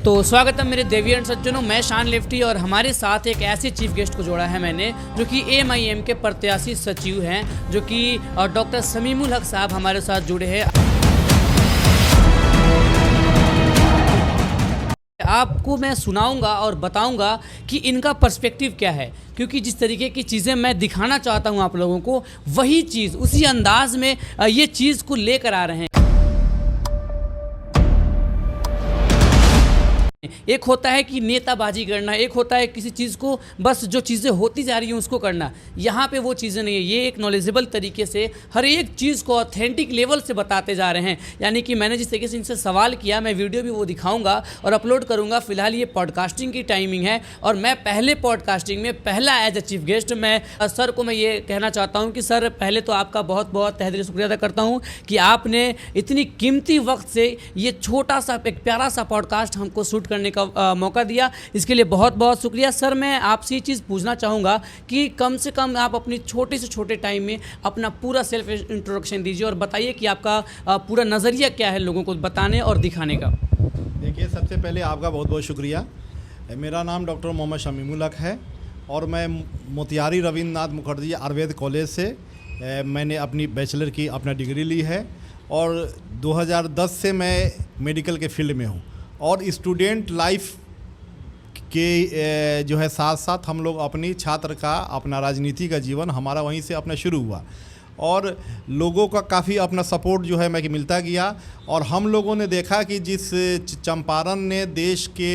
तो स्वागत है मेरे देवी एंड सज्जनों, मैं शान लेफ्टी और हमारे साथ एक ऐसे चीफ गेस्ट को जोड़ा है मैंने जो कि AMIM के प्रत्याशी सचिव हैं, जो कि डॉक्टर समीमुल हक साहब हमारे साथ जुड़े हैं। आपको मैं सुनाऊंगा और बताऊंगा कि इनका पर्सपेक्टिव क्या है, क्योंकि जिस तरीके की चीज़ें मैं दिखाना चाहता हूं आप लोगों को, वही चीज़ उसी अंदाज में ये चीज़ को लेकर आ रहे हैं। एक होता है कि नेताबाजी करना, एक होता है किसी चीज़ को बस जो चीज़ें होती जा रही हैं उसको करना। यहाँ पे वो चीज़ें नहीं है। ये एक नॉलेजेबल तरीके से हर एक चीज़ को ऑथेंटिक लेवल से बताते जा रहे हैं। यानी कि मैंने जिस तरीके से इनसे सवाल किया, मैं वीडियो भी वो दिखाऊंगा और अपलोड करूंगा। फिलहाल ये पॉडकास्टिंग की टाइमिंग है और मैं पहले पॉडकास्टिंग में पहला एज ए चीफ गेस्ट मैं सर को मैं ये कहना चाहता हूँ कि सर, पहले तो आपका बहुत बहुत तहे दिल से शुक्रिया अदा करता हूँ कि आपने इतनी कीमती वक्त से ये छोटा सा एक प्यारा सा पॉडकास्ट हमको शूट करने का मौका दिया। इसके लिए बहुत बहुत शुक्रिया सर। मैं आपसे ये चीज़ पूछना चाहूँगा कि कम से कम आप अपनी छोटे से छोटे टाइम में अपना पूरा सेल्फ इंट्रोडक्शन दीजिए और बताइए कि आपका पूरा नज़रिया क्या है लोगों को बताने और दिखाने का। देखिए, सबसे पहले आपका बहुत बहुत शुक्रिया। मेरा नाम डॉक्टर मोहम्मद शमीमुल हक है और मैं मोतिहारी रविंद्रनाथ मुखर्जी आयुर्वेद कॉलेज से मैंने अपनी बैचलर की अपना डिग्री ली है और 2010 से मैं मेडिकल के फील्ड में हूँ। और स्टूडेंट लाइफ के जो है साथ साथ हम लोग अपनी छात्र का अपना राजनीति का जीवन हमारा वहीं से अपना शुरू हुआ और लोगों का काफ़ी अपना सपोर्ट जो है मैं कि मिलता गया। और हम लोगों ने देखा कि जिस चंपारण ने देश के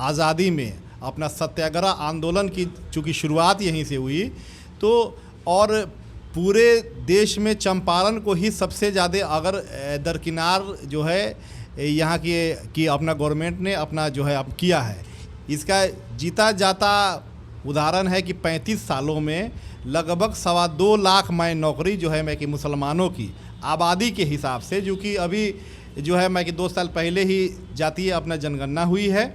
आज़ादी में अपना सत्याग्रह आंदोलन की चूँकि शुरुआत यहीं से हुई, तो और पूरे देश में चंपारण को ही सबसे ज़्यादा अगर दरकिनार जो है यहाँ की अपना गवर्नमेंट ने अपना जो है अब किया है। इसका जीता जाता उदाहरण है कि 35 सालों में लगभग 2.25 लाख मैं नौकरी जो है मैं कि मुसलमानों की आबादी के हिसाब से, जो कि अभी जो है मैं कि 2 साल पहले ही जातीय अपना जनगणना हुई है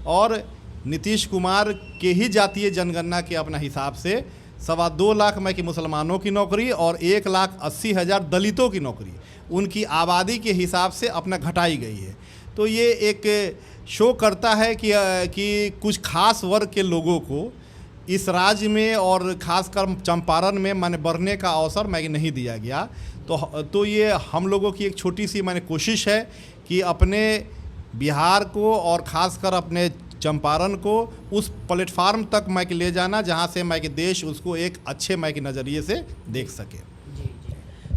और नीतीश कुमार के ही जातीय जनगणना के अपना हिसाब से 2.25 लाख मैं कि मुसलमानों की नौकरी और 1,80,000 दलितों की नौकरी उनकी आबादी के हिसाब से अपना घटाई गई है। तो ये एक शो करता है कि कुछ खास वर्ग के लोगों को इस राज्य में और खासकर चंपारण में माने बढ़ने का अवसर मैं नहीं दिया गया। तो ये हम लोगों की एक छोटी सी मैंने कोशिश है कि अपने बिहार को और ख़ासकर अपने चंपारण को उस प्लेटफार्म तक मैं ले जाना जहां से मैं देश उसको एक अच्छे मैं के नज़रिए से देख सके।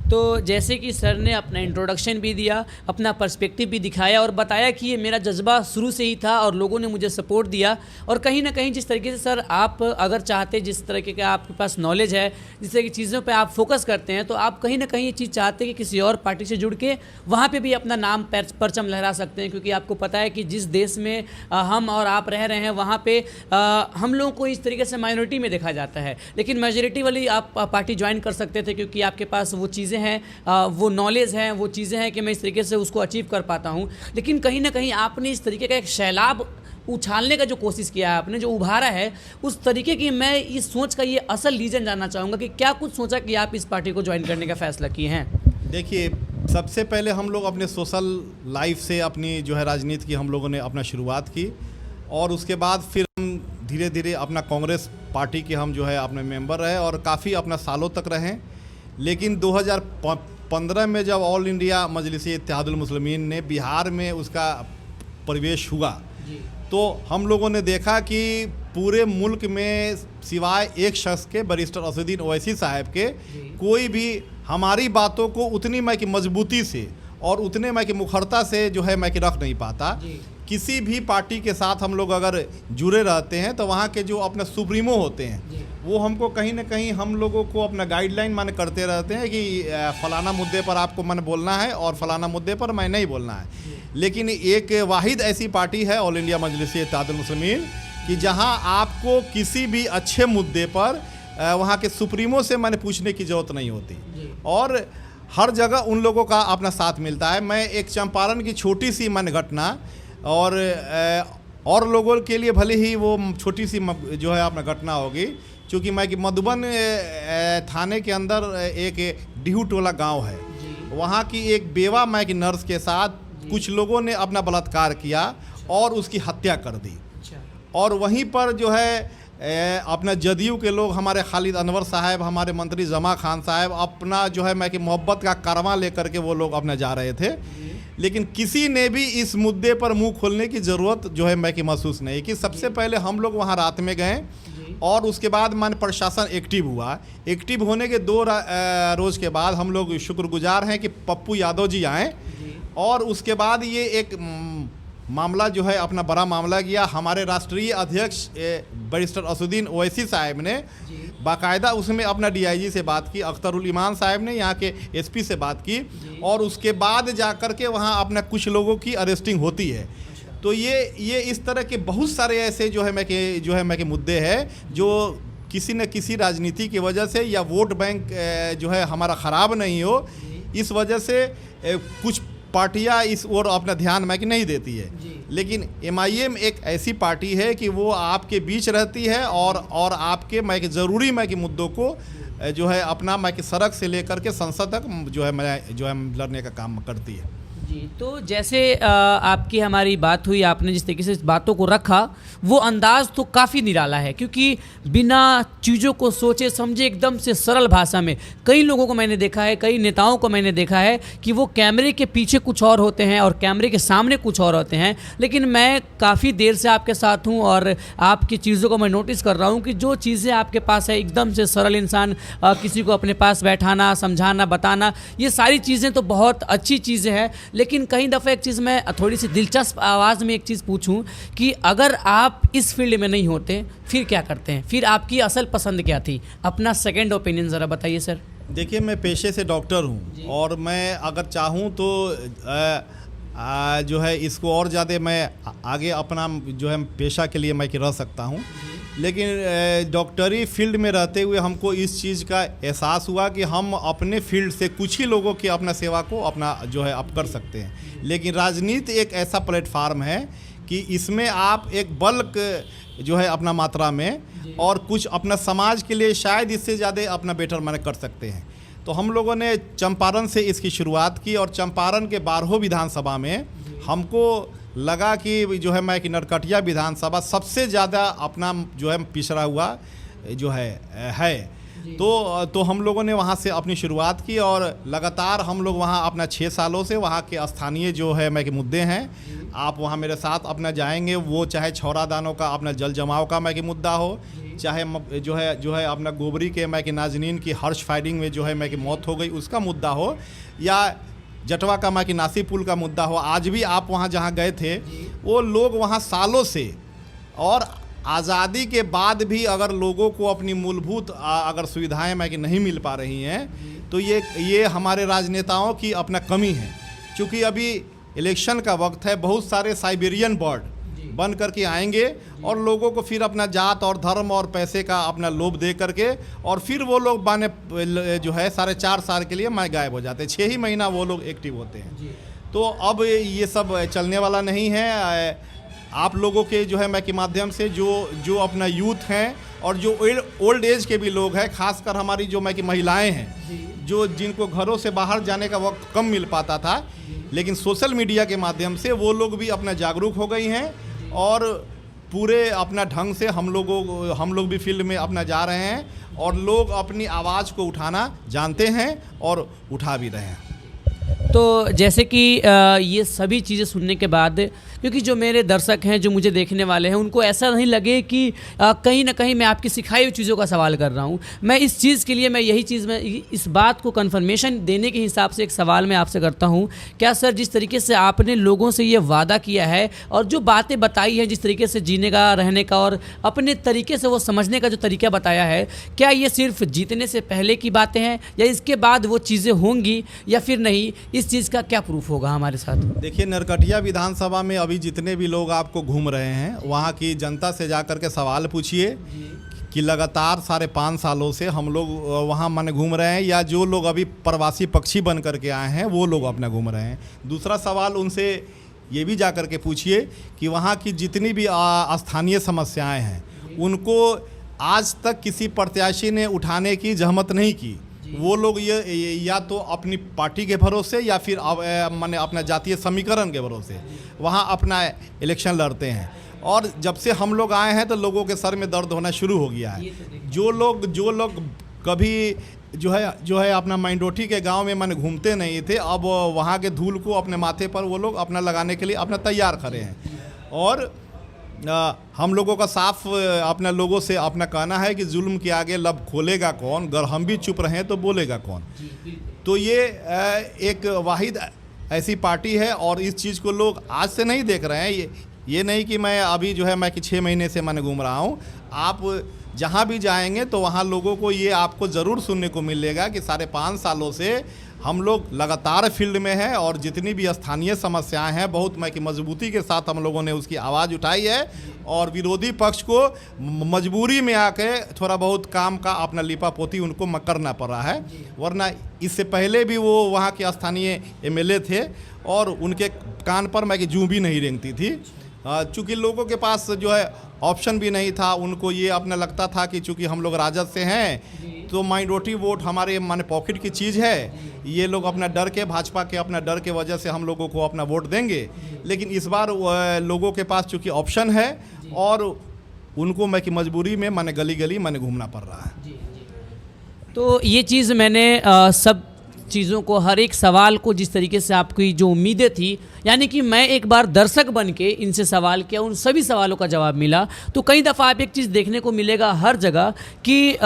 तो जैसे कि सर ने अपना इंट्रोडक्शन भी दिया, अपना पर्सपेक्टिव भी दिखाया और बताया कि ये मेरा जज्बा शुरू से ही था और लोगों ने मुझे सपोर्ट दिया। और कहीं ना कहीं जिस तरीके से सर आप अगर चाहते, जिस तरीके का आपके पास नॉलेज है, जिस तरह की चीज़ों पे आप फोकस करते हैं, तो आप कहीं ना कहीं ये चीज़ चाहते हैं कि किसी और पार्टी से जुड़ के वहाँ पर भी अपना नाम परचम लहरा सकते हैं। क्योंकि आपको पता है कि जिस देश में हम और आप रह रहे हैं वहाँ पर हम लोगों को इस तरीके से माइनॉरिटी में देखा जाता है, लेकिन मेजॉरिटी वाली आप पार्टी ज्वाइन कर सकते थे क्योंकि आपके पास वो चीज़ें हैं, वो नॉलेज है, वो चीज़ें हैं कि मैं इस तरीके से उसको अचीव कर पाता हूँ। लेकिन कहीं ना कहीं आपने इस तरीके का एक सैलाब उछालने का जो कोशिश किया है, आपने जो उभारा है उस तरीके की, मैं इस सोच का ये असल रीज़न जानना चाहूँगा कि क्या कुछ सोचा कि आप इस पार्टी को ज्वाइन करने का फैसला किए हैं। देखिए, सबसे पहले हम लोग अपने सोशल लाइफ से अपनी जो है राजनीति की हम लोगों ने अपना शुरुआत की और उसके बाद फिर हम धीरे धीरे अपना कांग्रेस पार्टी के हम जो है अपने मेंबर रहे और काफ़ी अपना सालों तक रहें। लेकिन 2015 में जब ऑल इंडिया मजलिस-ए-इत्तेहादुल मुस्लिमीन ने बिहार में उसका प्रवेश हुआ, तो हम लोगों ने देखा कि पूरे मुल्क में सिवाय एक शख्स के, बैरिस्टर असदुद्दीन ओवैसी साहब के, कोई भी हमारी बातों को उतनी मैं कि मजबूती से और उतने मैं कि मुखरता से जो है मैं कि रख नहीं पाता। किसी भी पार्टी के साथ हम लोग अगर जुड़े रहते हैं तो वहाँ के जो अपने सुप्रीमो होते हैं वो हमको कहीं ना कहीं हम लोगों को अपना गाइडलाइन माने करते रहते हैं कि फ़लाना मुद्दे पर आपको मैंने बोलना है और फ़लाना मुद्दे पर मैं नहीं बोलना है। लेकिन एक वाहिद ऐसी पार्टी है ऑल इंडिया मजलिस-ए-इत्तेहादुल मुस्लिमीन कि जहाँ आपको किसी भी अच्छे मुद्दे पर वहाँ के सुप्रीमो से मैंने पूछने की ज़रूरत नहीं होती और हर जगह उन लोगों का अपना साथ मिलता है। मैं एक चंपारण की छोटी सी मन घटना और लोगों के लिए भले ही वो छोटी सी जो है अपना घटना होगी, चूँकि मैं कि मधुबन थाने के अंदर एक डिहू टोला गांव है, वहाँ की एक बेवा मैं कि नर्स के साथ कुछ लोगों ने अपना बलात्कार किया और उसकी हत्या कर दी। अच्छा। और वहीं पर जो है अपना जदयू के लोग, हमारे खालिद अनवर साहब, हमारे मंत्री जमा खान साहब, अपना जो है मैं कि मोहब्बत का कारवां लेकर के वो लोग अपना जा रहे थे। लेकिन किसी ने भी इस मुद्दे पर मुंह खोलने की ज़रूरत जो है मैं कि महसूस नहीं कि सबसे पहले हम लोग वहाँ रात में गए और उसके बाद माननीय प्रशासन एक्टिव हुआ। एक्टिव होने के 2 रोज़ के बाद हम लोग शुक्रगुजार हैं कि पप्पू यादव जी आए और उसके बाद ये एक मामला जो है अपना बड़ा मामला गया। हमारे राष्ट्रीय अध्यक्ष बैरिस्टर असुद्दीन ओवैसी साहब ने बाकायदा उसमें अपना डीआईजी से बात की, अख्तरुल ईमान साहब ने यहाँ के एसपी से बात की और उसके बाद जा कर के वहाँ अपना कुछ लोगों की अरेस्टिंग होती है। तो ये इस तरह के बहुत सारे ऐसे जो है मैं के मुद्दे हैं जो किसी न किसी राजनीति की वजह से या वोट बैंक जो है हमारा ख़राब नहीं हो, इस वजह से कुछ पार्टियां इस ओर अपना ध्यान में कि नहीं देती है। लेकिन एमआईएम एक ऐसी पार्टी है कि वो आपके बीच रहती है और आपके ज़रूरी मुद्दों को जो है अपना सड़क से लेकर के संसद तक जो है लड़ने का काम करती है। जी, तो जैसे आपकी हमारी बात हुई, आपने जिस तरीके से इस बातों को रखा वो अंदाज़ तो काफ़ी निराला है, क्योंकि बिना चीज़ों को सोचे समझे एकदम से सरल भाषा में कई लोगों को मैंने देखा है, कई नेताओं को मैंने देखा है कि वो कैमरे के पीछे कुछ और होते हैं और कैमरे के सामने कुछ और होते हैं। लेकिन मैं काफ़ी देर से आपके साथ हूँ और आपकी चीज़ों को मैं नोटिस कर रहा हूँ कि जो चीज़ें आपके पास है एकदम से सरल इंसान, किसी को अपने पास बैठाना, समझाना, बताना, ये सारी चीज़ें तो बहुत अच्छी चीज़ें हैं। लेकिन कई दफ़ा एक चीज़ मैं थोड़ी सी दिलचस्प आवाज़ में एक चीज़ पूछूं कि अगर आप इस फील्ड में नहीं होते फिर क्या करते हैं, फिर आपकी असल पसंद क्या थी? अपना सेकंड ओपिनियन ज़रा बताइए सर। देखिए, मैं पेशे से डॉक्टर हूं और मैं अगर चाहूं तो जो है इसको और ज़्यादा मैं आगे अपना जो है पेशा के लिए मैं रह सकता हूं। लेकिन डॉक्टरी फील्ड में रहते हुए हमको इस चीज़ का एहसास हुआ कि हम अपने फील्ड से कुछ ही लोगों की अपना सेवा को अपना जो है आप कर सकते हैं। लेकिन राजनीति एक ऐसा प्लेटफार्म है कि इसमें आप एक बल्क जो है अपना मात्रा में और कुछ अपना समाज के लिए शायद इससे ज़्यादा अपना बेटर मैंने कर सकते हैं। तो हम लोगों ने चंपारण से इसकी शुरुआत की और चंपारण के 12 विधानसभा में हमको लगा कि जो है मैं कि नरकटिया विधानसभा सबसे ज़्यादा अपना जो है पिछड़ा हुआ जो है। तो हम लोगों ने वहाँ से अपनी शुरुआत की और लगातार हम लोग वहाँ अपना 6 सालों से वहाँ के स्थानीय जो है मैं के मुद्दे हैं, आप वहाँ मेरे साथ अपना जाएंगे, वो चाहे छौरा दानों का अपना जल जमाव का मैं के मुद्दा हो, चाहे जो है अपना गोबरी के मैं के नाजनीन की हर्ष फायरिंग में जो है मैं की मौत हो गई उसका मुद्दा हो, या जटवा का कि नासी पुल का मुद्दा हो। आज भी आप वहाँ जहाँ गए थे वो लोग वहाँ सालों से और आज़ादी के बाद भी अगर लोगों को अपनी मूलभूत अगर सुविधाएं कि नहीं मिल पा रही हैं तो ये हमारे राजनेताओं की अपना कमी है। क्योंकि अभी इलेक्शन का वक्त है, बहुत सारे साइबेरियन बर्ड बन करके आएंगे और लोगों को फिर अपना जात और धर्म और पैसे का अपना लोभ दे करके और फिर वो लोग बाने जो है 4.5 साल के लिए गायब हो जाते हैं। 6 ही महीना वो लोग एक्टिव होते हैं। तो अब ये सब चलने वाला नहीं है। आप लोगों के जो है के माध्यम से जो अपना यूथ हैं और जो ओल्ड एज के भी लोग हैं, खासकर हमारी जो की महिलाएं हैं जो जिनको घरों से बाहर जाने का वक्त कम मिल पाता था, लेकिन सोशल मीडिया के माध्यम से वो लोग भी अपना जागरूक हो गई हैं और पूरे अपना ढंग से हम लोग भी फील्ड में अपना जा रहे हैं और लोग अपनी आवाज़ को उठाना जानते हैं और उठा भी रहे हैं। तो जैसे कि ये सभी चीज़ें सुनने के बाद, क्योंकि जो मेरे दर्शक हैं, जो मुझे देखने वाले हैं, उनको ऐसा नहीं लगे कि कहीं ना कहीं मैं आपकी सिखाई हुई चीज़ों का सवाल कर रहा हूँ। मैं इस चीज़ के लिए यही चीज़ मैं इस बात को कन्फर्मेशन देने के हिसाब से एक सवाल मैं आपसे करता हूँ। क्या सर, जिस तरीके से आपने लोगों से ये वादा किया है और जो बातें बताई हैं, जिस तरीके से जीने का, रहने का और अपने तरीके से वो समझने का जो तरीका बताया है, क्या ये सिर्फ जीतने से पहले की बातें हैं या इसके बाद वो चीज़ें होंगी या फिर नहीं? इस चीज़ का क्या प्रूफ होगा हमारे साथ? देखिए, नरकटिया विधानसभा में अभी जितने भी लोग आपको घूम रहे हैं, वहाँ की जनता से जाकर के सवाल पूछिए कि लगातार 5.5 सालों से हम लोग वहाँ घूम रहे हैं या जो लोग अभी प्रवासी पक्षी बन करके आए हैं वो लोग अपना घूम रहे हैं। दूसरा सवाल उनसे ये भी जा कर के पूछिए कि वहाँ की जितनी भी स्थानीय समस्याएं हैं उनको आज तक किसी प्रत्याशी ने उठाने की जहमत नहीं की। वो लोग ये या तो अपनी पार्टी के भरोसे या फिर माने अपना जातीय समीकरण के भरोसे वहाँ अपना इलेक्शन लड़ते हैं। और जब से हम लोग आए हैं तो लोगों के सर में दर्द होना शुरू हो गया है। जो लोग कभी जो है अपना माइनॉरिटी के गांव में माने घूमते नहीं थे, अब वहाँ के धूल को अपने माथे पर वो लोग अपना लगाने के लिए अपना तैयार खड़े हैं। और हम लोगों का साफ अपना लोगों से अपना कहना है कि जुल्म के आगे लब खोलेगा कौन, अगर हम भी चुप रहें तो बोलेगा कौन। तो ये एक वाहिद ऐसी पार्टी है और इस चीज़ को लोग आज से नहीं देख रहे हैं। ये नहीं कि मैं अभी जो है मैं कि 6 महीने से मैंने घूम रहा हूँ। आप जहाँ भी जाएंगे तो वहाँ लोगों को ये आपको ज़रूर सुनने को मिलेगा कि 5.5 सालों से हम लोग लगातार फील्ड में हैं और जितनी भी स्थानीय समस्याएं हैं बहुत मैं कि मजबूती के साथ हम लोगों ने उसकी आवाज़ उठाई है और विरोधी पक्ष को मजबूरी में आके थोड़ा बहुत काम का अपना लिपापोती उनको करना पड़ रहा है। वरना इससे पहले भी वो वहाँ के स्थानीय एमएलए थे और उनके कान पर मैं कि जूं भी नहीं रेंगती थी। चूँकि लोगों के पास जो है ऑप्शन भी नहीं था, उनको ये अपना लगता था कि चूँकि हम लोग राजद से हैं तो माइनॉरिटी वोट हमारे माने पॉकेट की चीज़ है, ये लोग अपना डर के भाजपा के अपना डर के वजह से हम लोगों को अपना वोट देंगे। लेकिन इस बार लोगों के पास चूँकि ऑप्शन है और उनको मैं कि मजबूरी में माने गली गली माने घूमना पड़ रहा है। तो ये चीज़ मैंने सब चीज़ों को, हर एक सवाल को जिस तरीके से आपकी जो उम्मीदें थी, यानी कि मैं एक बार दर्शक बन के इनसे सवाल किया, उन सभी सवालों का जवाब मिला। तो कई दफ़ा आप एक चीज़ देखने को मिलेगा हर जगह कि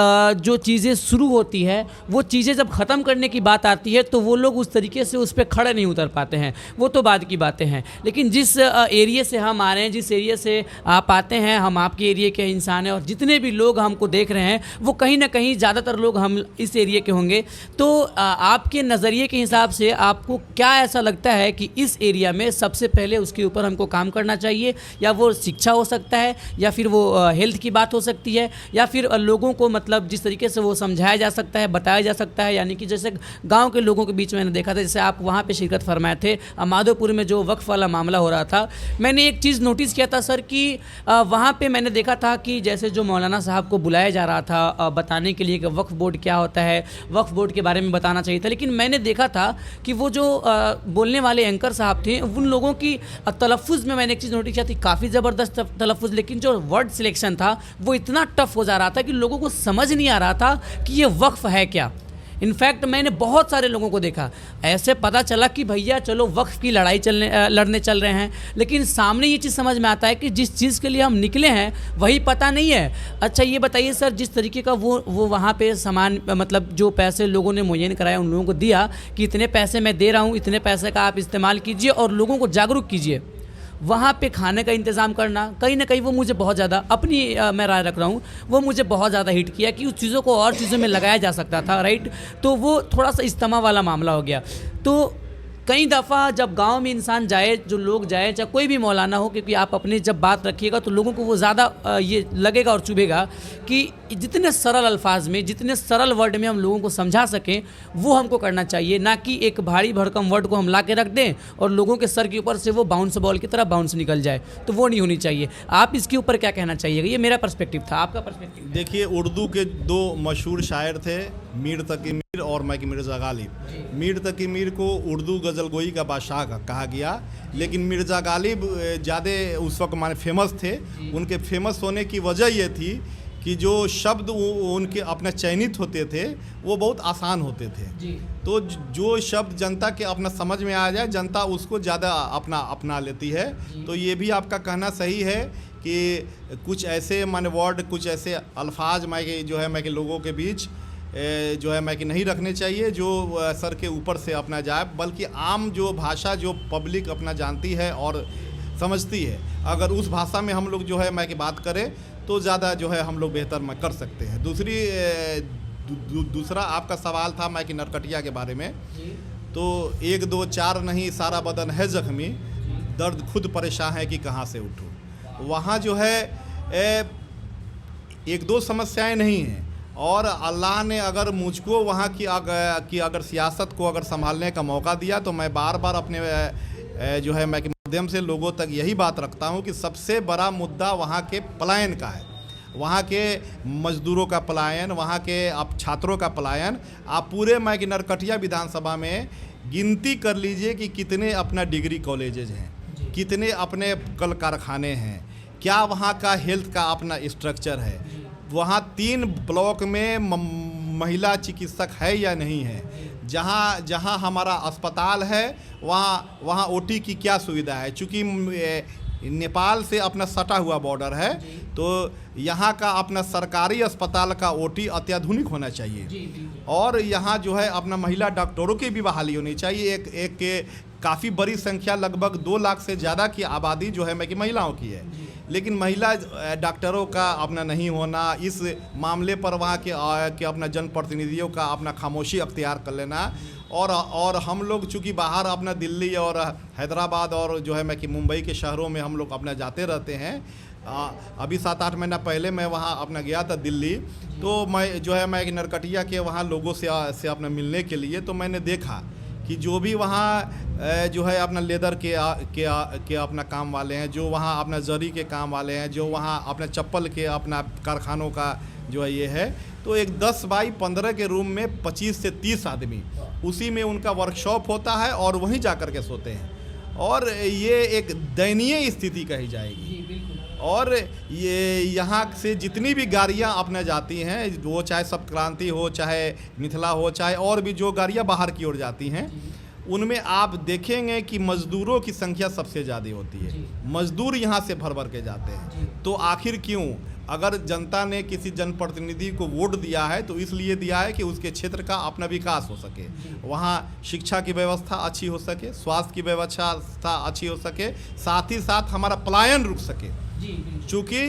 जो चीज़ें शुरू होती है वो चीज़ें जब ख़त्म करने की बात आती है तो वो लोग उस तरीके से उस पर खड़े नहीं उतर पाते हैं। वो तो बाद की बातें हैं। लेकिन जिस एरिया से हम आ रहे हैं, जिस एरिया से आप आते हैं, हम आपके एरिया के इंसान हैं और जितने भी लोग हमको देख रहे हैं वो कहीं ना कहीं ज़्यादातर लोग हम इस एरिया के होंगे। तो आपके नज़रिए के हिसाब से आपको क्या ऐसा लगता है कि इस एरिया में सबसे पहले उसके ऊपर हमको काम करना चाहिए? या वो शिक्षा हो सकता है, या फिर वो हेल्थ की बात हो सकती है, या फिर लोगों को मतलब जिस तरीके से वो समझाया जा सकता है, बताया जा सकता है। यानी कि जैसे गांव के लोगों के बीच मैंने देखा था, जैसे आप वहाँ पे शिरकत फरमाए थे माधोपुर में जो वक्फ वाला मामला हो रहा था, मैंने एक चीज़ नोटिस किया था सर कि वहाँ पर मैंने देखा था कि जैसे जो मौलाना साहब को बुलाया जा रहा था बताने के लिए कि वक्फ बोर्ड क्या होता है, वक्फ बोर्ड के बारे में बताना चाहिए था, लेकिन मैंने देखा था कि वो जो बोलने वाले एंकर साहब थे उन लोगों की तलफ़ुज़ में मैंने एक चीज़ नोटिस किया थी, काफ़ी ज़बरदस्त तलफ़ुज़, लेकिन जो वर्ड सिलेक्शन था वो इतना टफ हो जा रहा था कि लोगों को समझ नहीं आ रहा था कि ये वक्फ है क्या। इनफैक्ट मैंने बहुत सारे लोगों को देखा, ऐसे पता चला कि भैया चलो वक्फ की लड़ाई लड़ने चल रहे हैं, लेकिन सामने ये चीज़ समझ में आता है कि जिस चीज़ के लिए हम निकले हैं वही पता नहीं है। अच्छा ये बताइए सर, जिस तरीके का वो वहाँ पे सामान मतलब जो पैसे लोगों ने मुहैया कराया उन लोगों को दिया कि इतने पैसे मैं दे रहा हूँ, इतने पैसे का आप इस्तेमाल कीजिए और लोगों को जागरूक कीजिए, वहाँ पे खाने का इंतज़ाम करना कहीं ना कहीं वो मुझे बहुत ज़्यादा अपनी मैं राय रख रहा हूँ, वो मुझे बहुत ज़्यादा हिट किया कि उस चीज़ों को और चीज़ों में लगाया जा सकता था, राइट। तो वो थोड़ा सा इज्तिमा वाला मामला हो गया। तो कई दफ़ा जब गांव में इंसान जाए, जो लोग जाए, चाहे कोई भी मौलाना हो, क्योंकि आप अपनी जब बात रखिएगा तो लोगों को वो ज़्यादा ये लगेगा और चुभेगा कि जितने सरल अल्फाज में, जितने सरल वर्ड में हम लोगों को समझा सकें वो हमको करना चाहिए, ना कि एक भारी भरकम वर्ड को हम ला के रख दें और लोगों के सर के ऊपर से वो बाउंस बॉल की तरह बाउंस निकल जाए, तो वो नहीं होनी चाहिए। आप इसके ऊपर क्या कहना चाहिएगा? ये मेरा पर्सपेक्टिव था, आपका पर्सपेक्टिव। देखिए, उर्दू के 2 मशहूर शायर थे, मीर तकी मीर और मैं कि मिर्ज़ा गालिब। मीर तकी मीर को उर्दू गज़लगोई का बादशाह कहा गया, लेकिन मिर्ज़ा गालिब ज़्यादा उस वक्त माने फेमस थे। उनके फेमस होने की वजह ये थी कि जो शब्द उनके अपना चयनित होते थे वो बहुत आसान होते थे। तो जो शब्द जनता के अपना समझ में आ जाए, जनता उसको ज़्यादा अपना लेती है। तो ये भी आपका कहना सही है कि कुछ ऐसे माने वर्ड, कुछ ऐसे अल्फाज मैं कि लोगों के बीच जो है मैं कि नहीं रखने चाहिए जो सर के ऊपर से अपना जाए, बल्कि आम जो भाषा जो पब्लिक अपना जानती है और समझती है, अगर उस भाषा में हम लोग जो है मैं कि बात करें तो ज़्यादा जो है हम लोग बेहतर मैं कर सकते हैं। दूसरा आपका सवाल था मैं कि नरकटिया के बारे में। तो 1 2 4 नहीं, सारा बदन है ज़ख्मी, दर्द खुद परेशान है कि कहाँ से उठूँ। वहाँ जो है 1 2 समस्याएं नहीं हैं, और अल्लाह ने अगर मुझको वहाँ की अगर सियासत को अगर संभालने का मौका दिया तो मैं बार बार अपने जो है मैं के माध्यम से लोगों तक यही बात रखता हूँ कि सबसे बड़ा मुद्दा वहाँ के पलायन का है। वहाँ के मजदूरों का पलायन, वहाँ के आप छात्रों का पलायन, आप पूरे मैं कि नरकटिया विधानसभा में गिनती कर लीजिए कि कितने अपना डिग्री कॉलेजेज हैं, कितने अपने कल कारखाने हैं, क्या वहाँ का हेल्थ का अपना स्ट्रक्चर है, वहाँ 3 ब्लॉक में महिला चिकित्सक है या नहीं है, जहाँ हमारा अस्पताल है वहाँ ओटी की क्या सुविधा है। चूँकि नेपाल से अपना सटा हुआ बॉर्डर है तो यहाँ का अपना सरकारी अस्पताल का ओटी अत्याधुनिक होना चाहिए और यहाँ जो है अपना महिला डॉक्टरों की भी बहाली होनी चाहिए। एक काफ़ी बड़ी संख्या, लगभग 2 लाख से ज़्यादा की आबादी जो है मैं कि महिलाओं की है, लेकिन महिला डॉक्टरों का अपना नहीं होना, इस मामले पर वहाँ के अपना जनप्रतिनिधियों का अपना खामोशी अख्तियार कर लेना। और हम लोग चूँकि बाहर अपना दिल्ली और हैदराबाद और जो है मैं कि मुंबई के शहरों में हम लोग अपना जाते रहते हैं। अभी 7-8 महीना पहले मैं वहाँ अपना गया था दिल्ली, तो मैं जो है मैं कि नरकटिया के वहाँ लोगों से अपना मिलने के लिए, तो मैंने देखा कि जो भी वहाँ जो है अपना लेदर के अपना काम वाले हैं, जो वहाँ अपना जरी के काम वाले हैं, जो वहाँ अपना चप्पल के अपना कारखानों का जो है ये है, तो एक 10 बाई 15 के रूम में 25 से 30 आदमी, उसी में उनका वर्कशॉप होता है और वहीं जा कर के सोते हैं। और ये एक दयनीय स्थिति कही जाएगी। और ये यहाँ से जितनी भी गाड़ियाँ अपने जाती हैं, वो चाहे सप्त क्रांति हो, चाहे मिथिला हो, चाहे और भी जो गाड़ियाँ बाहर की ओर जाती हैं, उनमें आप देखेंगे कि मज़दूरों की संख्या सबसे ज़्यादा होती है। मज़दूर यहाँ से भर भर के जाते हैं। तो आखिर क्यों? अगर जनता ने किसी जनप्रतिनिधि को वोट दिया है तो इसलिए दिया है कि उसके क्षेत्र का अपना विकास हो सके, वहाँ शिक्षा की व्यवस्था अच्छी हो सके, स्वास्थ्य की व्यवस्था अच्छी हो सके, साथ ही साथ हमारा पलायन रुक सके। चूँकि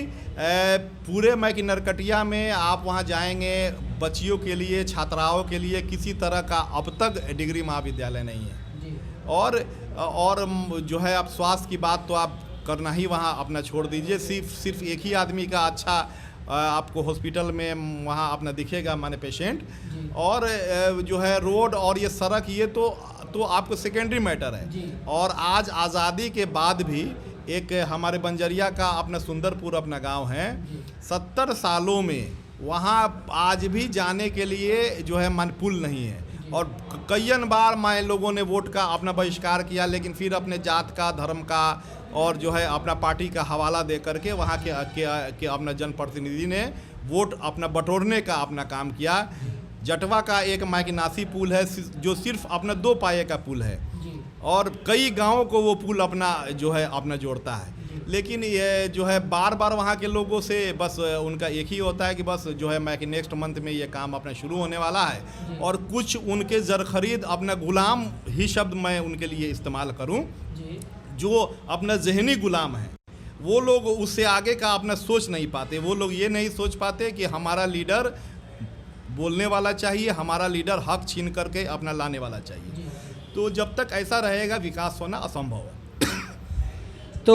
पूरे मैं कि नरकटिया में आप वहाँ जाएंगे, बच्चियों के लिए, छात्राओं के लिए किसी तरह का अब तक डिग्री महाविद्यालय नहीं है। और जो है आप स्वास्थ्य की बात तो आप करना ही वहाँ अपना छोड़ दीजिए। सिर्फ एक ही आदमी का अच्छा आपको हॉस्पिटल में वहाँ अपना दिखेगा माने पेशेंट, और जो है रोड और ये सड़क ये तो आपको सेकेंडरी मैटर है। और आज आज़ादी के बाद भी एक हमारे बंजरिया का अपना सुंदरपुर अपना गांव है, 70 सालों में वहाँ आज भी जाने के लिए जो है मन पुल नहीं है। और कईयन बार मैं लोगों ने वोट का अपना बहिष्कार किया, लेकिन फिर अपने जात का, धर्म का और जो है अपना पार्टी का हवाला दे करके वहाँ के अपना जनप्रतिनिधि ने वोट अपना बटोरने का अपना काम किया। जटवा का एक मैकनासी पुल है जो सिर्फ अपना 2 पाये का पुल है और कई गांवों को वो पुल अपना जो है अपना जोड़ता है। लेकिन ये जो है बार बार वहाँ के लोगों से बस उनका एक ही होता है कि बस जो है मैं कि नेक्स्ट मंथ में ये काम अपना शुरू होने वाला है, और कुछ उनके ज़रख़रीद अपना गुलाम ही शब्द मैं उनके लिए इस्तेमाल करूं, जो अपना जहनी गुलाम है। वो लोग उससे आगे का अपना सोच नहीं पाते। वो लोग ये नहीं सोच पाते कि हमारा लीडर बोलने वाला चाहिए, हमारा लीडर हक छीन करके अपना लाने वाला चाहिए। तो जब तक ऐसा रहेगा विकास होना असंभव है। तो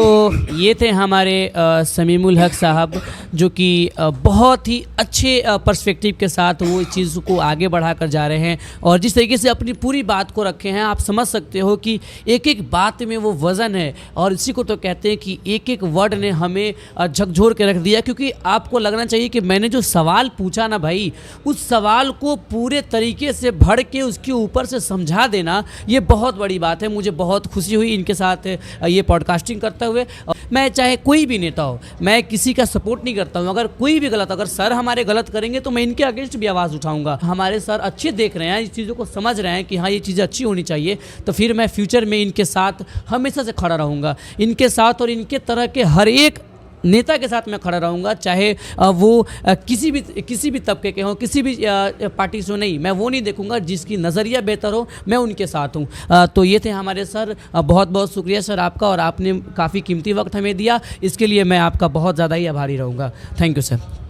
ये थे हमारे समीमुल हक साहब, जो कि बहुत ही अच्छे पर्सपेक्टिव के साथ वो इस चीज़ को आगे बढ़ाकर जा रहे हैं और जिस तरीके से अपनी पूरी बात को रखे हैं, आप समझ सकते हो कि एक एक बात में वो वज़न है। और इसी को तो कहते हैं कि एक एक वर्ड ने हमें झकझोर के रख दिया, क्योंकि आपको लगना चाहिए कि मैंने जो सवाल पूछा ना भाई, उस सवाल को पूरे तरीके से भर के उसके ऊपर से समझा देना, ये बहुत बड़ी बात है। मुझे बहुत खुशी हुई इनके साथ ये पॉडकास्टिंग करते हुए। मैं चाहे कोई भी नेता हो, मैं किसी का सपोर्ट नहीं करता हूं। अगर कोई भी गलत, अगर सर हमारे गलत करेंगे तो मैं इनके अगेंस्ट भी आवाज़ उठाऊंगा। हमारे सर अच्छे देख रहे हैं, इस चीज़ों को समझ रहे हैं कि हाँ ये चीज़ें अच्छी होनी चाहिए, तो फिर मैं फ्यूचर में इनके साथ हमेशा से खड़ा रहूँगा। इनके साथ और इनके तरह के हर एक नेता के साथ मैं खड़ा रहूँगा, चाहे वो किसी भी तबके के हों, किसी भी पार्टी से नहीं। मैं वो नहीं देखूँगा, जिसकी नज़रिया बेहतर हो मैं उनके साथ हूँ। तो ये थे हमारे सर। बहुत बहुत शुक्रिया सर आपका, और आपने काफ़ी कीमती वक्त हमें दिया, इसके लिए मैं आपका बहुत ज़्यादा ही आभारी रहूँगा। Thank you sir.